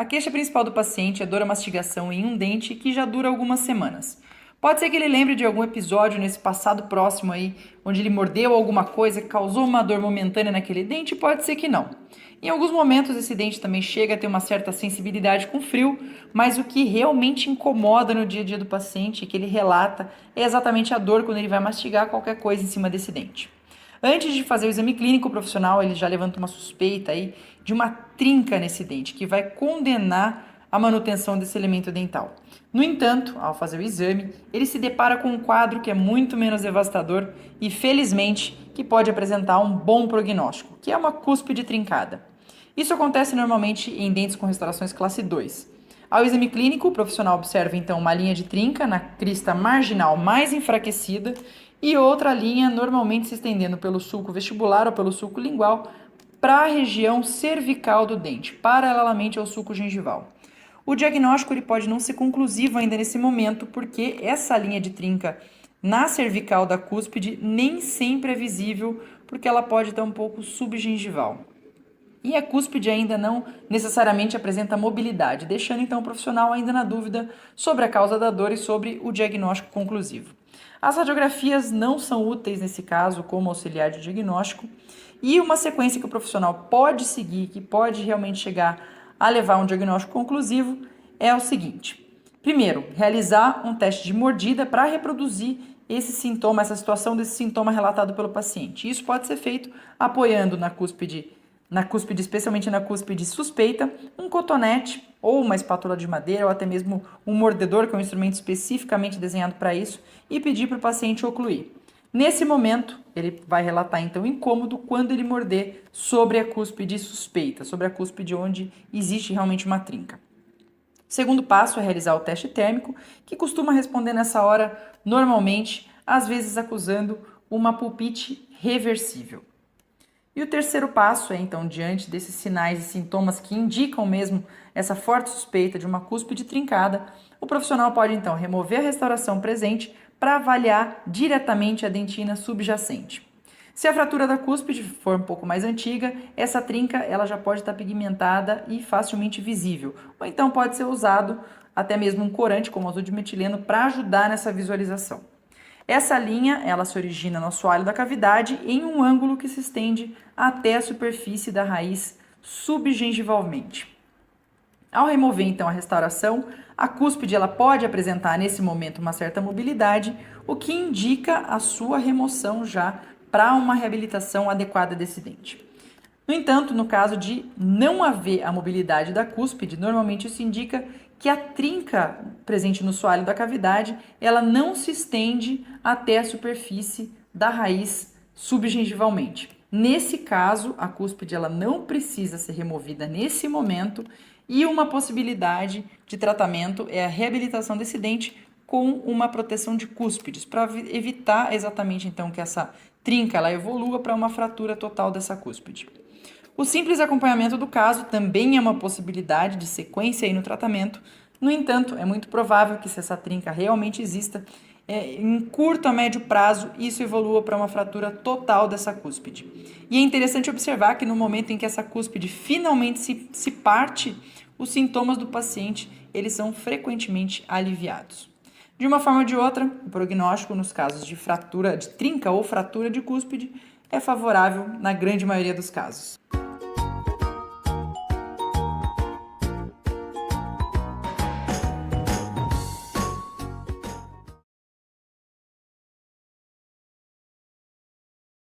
A queixa principal do paciente é dor à mastigação em um dente que já dura algumas semanas. Pode ser que ele lembre de algum episódio nesse passado próximo aí, onde ele mordeu alguma coisa que causou uma dor momentânea naquele dente, pode ser que não. Em alguns momentos esse dente também chega a ter uma certa sensibilidade com frio, mas o que realmente incomoda no dia a dia do paciente, que ele relata, é exatamente a dor quando ele vai mastigar qualquer coisa em cima desse dente. Antes de fazer o exame clínico profissional, ele já levanta uma suspeita aí de uma trinca nesse dente, que vai condenar a manutenção desse elemento dental. No entanto, ao fazer o exame, ele se depara com um quadro que é muito menos devastador e, felizmente, que pode apresentar um bom prognóstico, que é uma cúspide trincada. Isso acontece normalmente em dentes com restaurações classe 2. Ao exame clínico, o profissional observa então uma linha de trinca na crista marginal mais enfraquecida e outra linha normalmente se estendendo pelo sulco vestibular ou pelo sulco lingual para a região cervical do dente, paralelamente ao sulco gengival. O diagnóstico ele pode não ser conclusivo ainda nesse momento, porque essa linha de trinca na cervical da cúspide nem sempre é visível, porque ela pode estar um pouco subgengival. E a cúspide ainda não necessariamente apresenta mobilidade, deixando então o profissional ainda na dúvida sobre a causa da dor e sobre o diagnóstico conclusivo. As radiografias não são úteis nesse caso como auxiliar de diagnóstico, e uma sequência que o profissional pode seguir, que pode realmente chegar a levar a um diagnóstico conclusivo, é o seguinte: primeiro, realizar um teste de mordida para reproduzir esse sintoma, essa situação desse sintoma relatado pelo paciente. Isso pode ser feito apoiando na cúspide, especialmente na cúspide suspeita, um cotonete ou uma espátula de madeira ou até mesmo um mordedor, que é um instrumento especificamente desenhado para isso, e pedir para o paciente ocluir. Nesse momento, ele vai relatar então incômodo quando ele morder sobre a cúspide suspeita, sobre a cúspide onde existe realmente uma trinca. O segundo passo é realizar o teste térmico, que costuma responder nessa hora normalmente, às vezes acusando uma pulpite reversível. E o terceiro passo é, então, diante desses sinais e sintomas que indicam mesmo essa forte suspeita de uma cúspide trincada, o profissional pode, então, remover a restauração presente para avaliar diretamente a dentina subjacente. Se a fratura da cúspide for um pouco mais antiga, essa trinca ela já pode estar pigmentada e facilmente visível, ou então pode ser usado até mesmo um corante como azul de metileno para ajudar nessa visualização. Essa linha, ela se origina no assoalho da cavidade em um ângulo que se estende até a superfície da raiz subgengivalmente. Ao remover então a restauração, a cúspide ela pode apresentar nesse momento uma certa mobilidade, o que indica a sua remoção já para uma reabilitação adequada desse dente. No entanto, no caso de não haver a mobilidade da cúspide, normalmente isso indica que a trinca presente no soalho da cavidade, ela não se estende até a superfície da raiz subgengivalmente. Nesse caso, a cúspide ela não precisa ser removida nesse momento, e uma possibilidade de tratamento é a reabilitação desse dente com uma proteção de cúspides, para evitar exatamente então que essa trinca ela evolua para uma fratura total dessa cúspide. O simples acompanhamento do caso também é uma possibilidade de sequência aí no tratamento. No entanto, é muito provável que, se essa trinca realmente exista, em curto a médio prazo, isso evolua para uma fratura total dessa cúspide. E é interessante observar que no momento em que essa cúspide finalmente se parte, os sintomas do paciente eles são frequentemente aliviados. De uma forma ou de outra, o prognóstico nos casos de fratura de trinca ou fratura de cúspide é favorável na grande maioria dos casos.